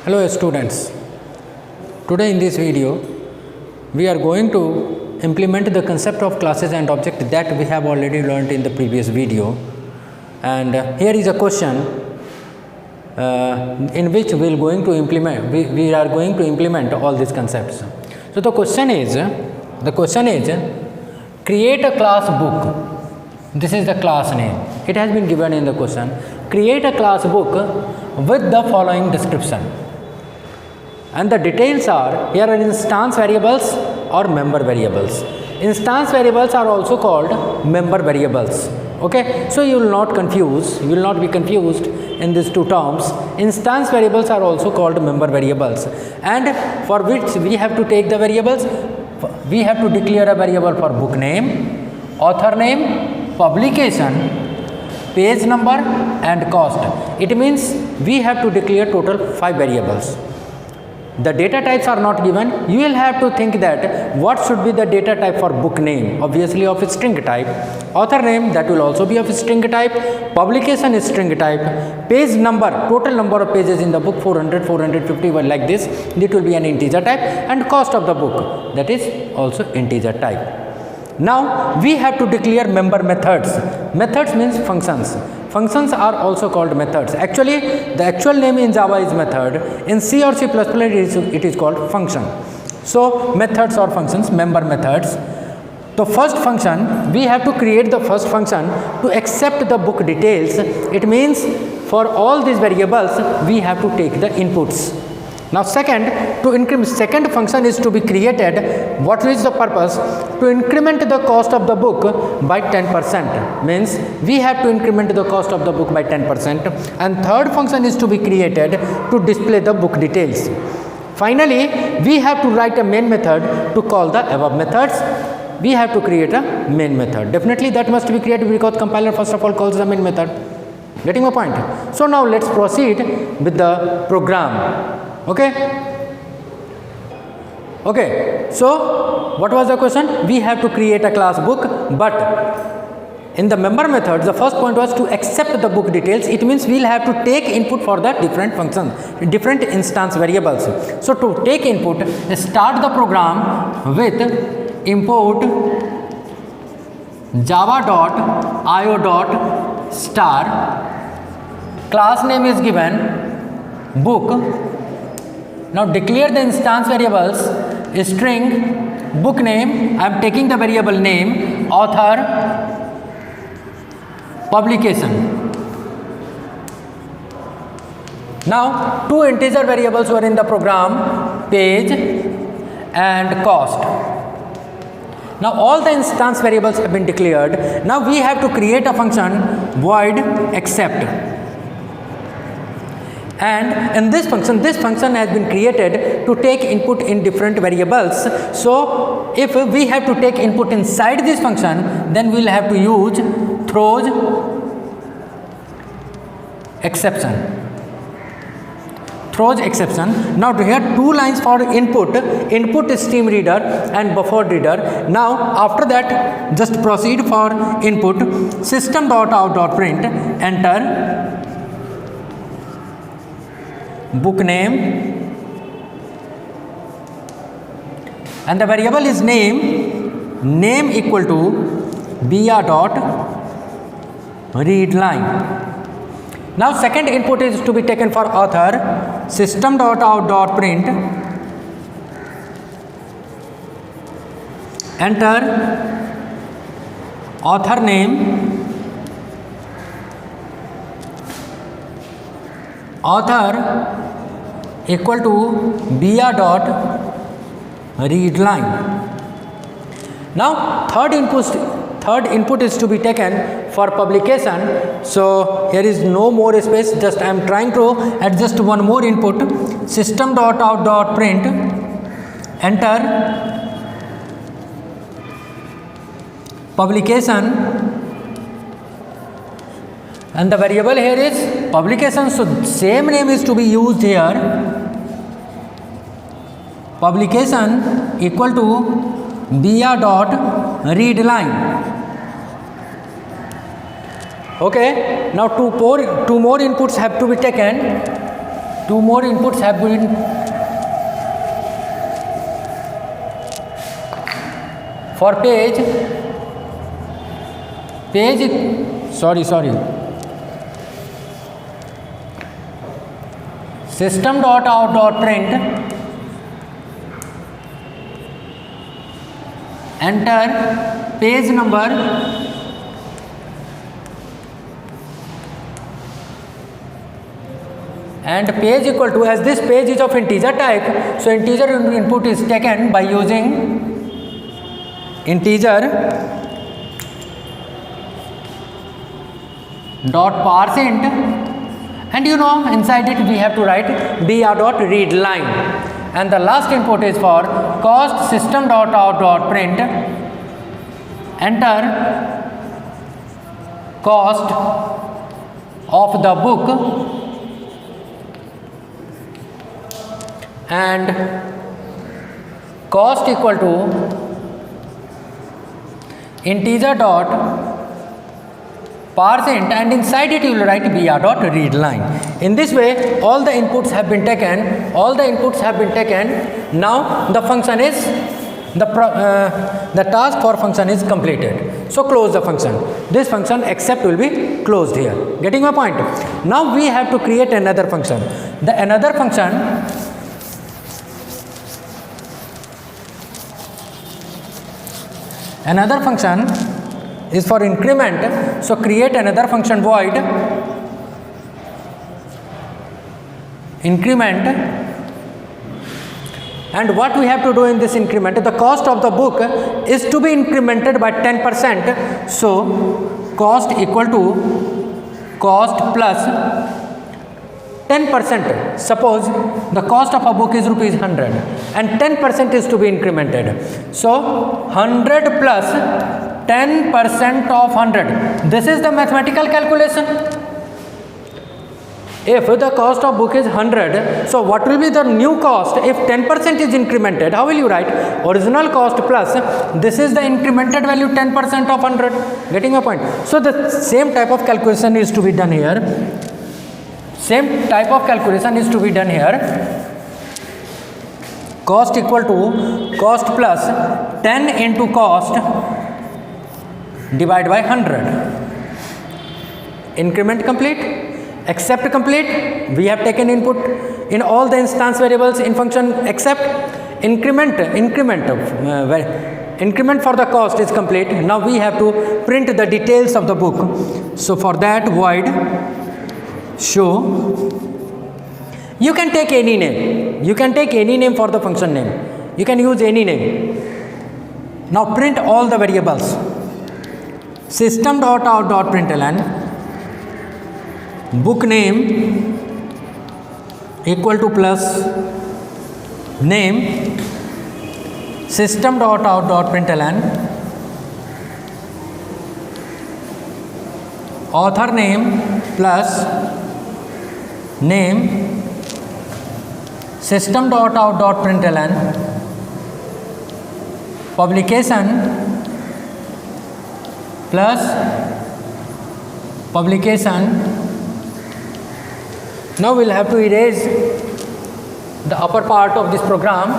Hello students, today in this video we are going to implement the concept of classes and object that we have already learned in the previous video, and here is a question in which we are going to implement all these concepts. So the question is create a class book. This is the class name, it has been given in the question. Create a class book with the following description, and the details are here are instance variables or member variables. Instance variables are also called member variables. Okay, so you will not be confused in these two terms. Instance variables are also called member variables, and for which we have to take the variables. We have to declare a variable for book name, author name, publication, page number and cost. It means we have to declare total 5 variables. The data types are not given. You will have to think that what should be the data type for book name, obviously of string type. Author name, that will also be of string type. Publication is string type. Page number, total number of pages in the book 400, 450, like this, it will be an integer type. And cost of the book, that is also integer type. Now we have to declare member methods. Methods means functions. Functions are also called methods. Actually, the actual name in Java is method. In C or C++, it is called function. So methods or functions, member methods. The first function, we have to create the first function to accept the book details. It means for all these variables, we have to take the inputs. Now second function is to be created. What is the purpose? To increment the cost of the book by 10%. Means we have to increment the cost of the book by 10%. And third function is to be created to display the book details. Finally, we have to write a main method to call the above methods. We have to create a main method. Definitely that must be created because compiler first of all calls the main method. Getting my point? So now let's proceed with the program. Okay, so what was the question? We have to create a class book, but in the member method, the first point was to accept the book details. It means we will have to take input for the different functions, different instance variables. So to take input, start the program with import java.io.star. Class name is given book. Now declare the instance variables, string, book name, I am taking the variable name, author, publication. Now two integer variables were in the program, page and cost. Now all the instance variables have been declared. Now we have to create a function void accept. And in this function has been created to take input in different variables. So if we have to take input inside this function, then we will have to use throws exception. Now here two lines for input is stream reader and buffer reader. Now after that just proceed for input system.out.print, enter book name, and the variable is name equal to br.readline. Now second input is to be taken for author, system.out.print, enter author name, author equal to br.readline. Now third input is to be taken for publication. So here is no more space, just I am trying to adjust one more input, system.out.print, enter publication, and the variable here is publication. So same name is to be used here, publication equal to br.readline. Okay, now two more inputs have to be taken. 2 more inputs have been for page system dot out dot print enter page number and page equal to, as this page is of integer type, so integer input is taken by using integer dot parse int, and you know inside it we have to write br dot read line, and the last input is for cost system dot out dot print enter cost of the book and cost equal to integer dot parse int, and inside it you will write br dot read line. In this way all the inputs have been taken, now the function is the task for function is completed. So close the function. This function except will be closed here. Getting my point? Now we have to create another function. The another function is for increment. So create another function void increment, and what we have to do in this increment, the cost of the book is to be incremented by 10%. So cost equal to cost plus 10%. Suppose the cost of a book is rupees 100 and 10% is to be incremented. So 100 plus 10% of 100. This is the mathematical calculation. If the cost of book is 100, so what will be the new cost if 10% is incremented? How will you write? Original cost plus, this is the incremented value 10% of 100. Getting your point? So the same type of calculation is to be done here. Cost equal to cost plus 10 into cost divide by 100. Increment complete. Except complete. We have taken input in all the instance variables in function except increment for the cost is complete. Now we have to print the details of the book. So for that void show, you can take any name, for the function name. You can use any name. Now print all the variables. System dot out dot println book name equal to plus name system dot out dot println author name plus name system dot out dot println publication plus publication. Now we'll have to erase the upper part of this program.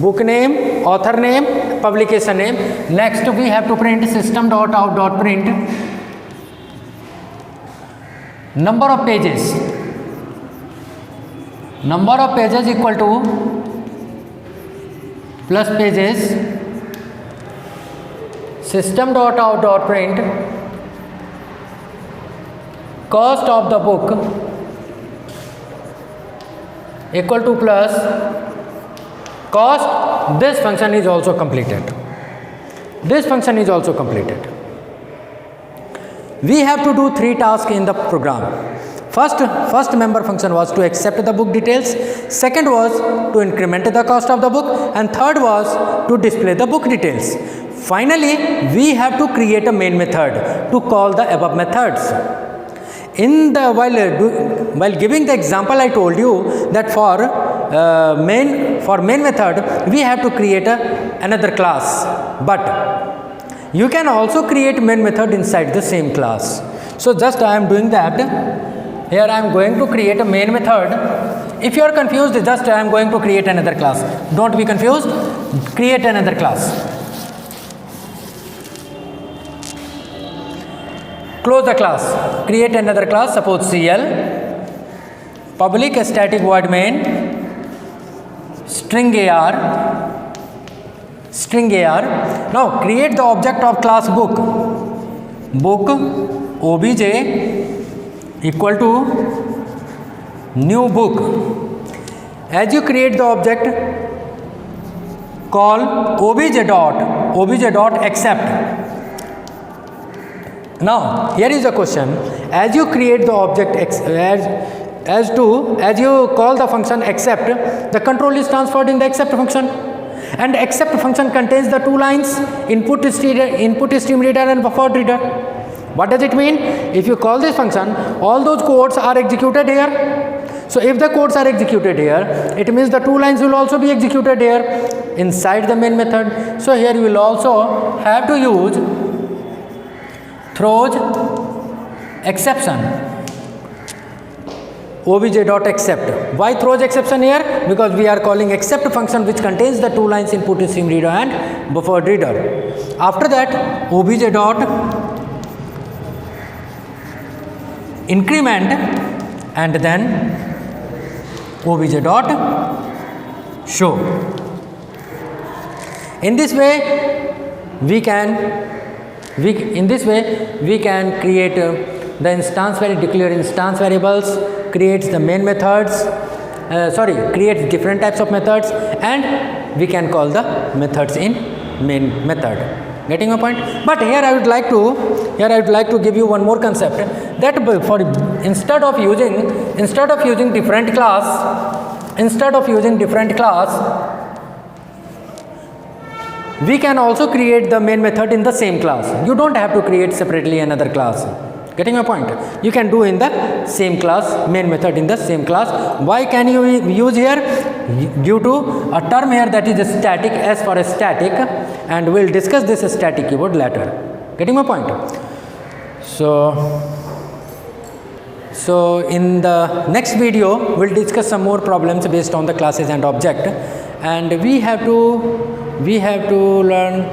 Book name, author name, publication name. Next we have to print system dot out dot print number of pages. Number of pages equal to plus pages system dot out dot print cost of the book equal to plus cost. This function is also completed. We have to do 3 tasks in the program. First member function was to accept the book details, second was to increment the cost of the book, and third was to display the book details. Finally, we have to create a main method to call the above methods. While giving the example, I told you that for main method we have to create another class, but you can also create main method inside the same class. So just I am doing that. Here I am going to create a main method. If you are confused, just I am going to create another class. Don't be confused. Create another class. Close the class. Create another class. Suppose CL. Public static void main. String AR. String AR. Now create the object of class book. Book obj equal to new book. As you create the object, call obj dot accept. Now here is a question. As you create the object as you call the function accept, the control is transferred in the accept function, and accept function contains the two lines, input stream reader and buffer reader. What does it mean? If you call this function, all those codes are executed here. So if the codes are executed here, it means the two lines will also be executed here inside the main method. So here you will also have to use throws exception obj.accept. Why throws exception here? Because we are calling accept function which contains the two lines, input stream reader and buffer reader. After that, obj.increment and then obj.show. In this way we can create the instance declare instance variables, creates the main methods, creates different types of methods, and we can call the methods in main method. Getting my point? But here I would like to give you one more concept, that for instead of using different class, we can also create the main method in the same class. You don't have to create separately another class. Getting my point? You can do in the same class, main method in the same class. Why can you use here? Due to a term here that is static, S for a static, and we'll discuss this static keyword later. Getting my point? So in the next video we'll discuss some more problems based on the classes and object, and we have to learn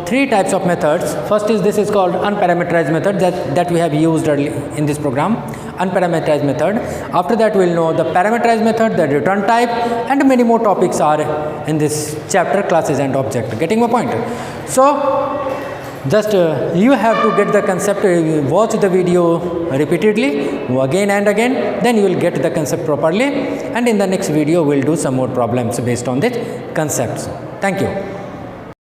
three types of methods. First is this is called unparameterized method that we have used early in this program. Unparameterized method. After that we'll know the parameterized method, the return type, and many more topics are in this chapter, classes and object. Getting my point? So just you have to get the concept, watch the video repeatedly again and again, then you will get the concept properly, and in the next video we'll do some more problems based on these concepts. Thank you.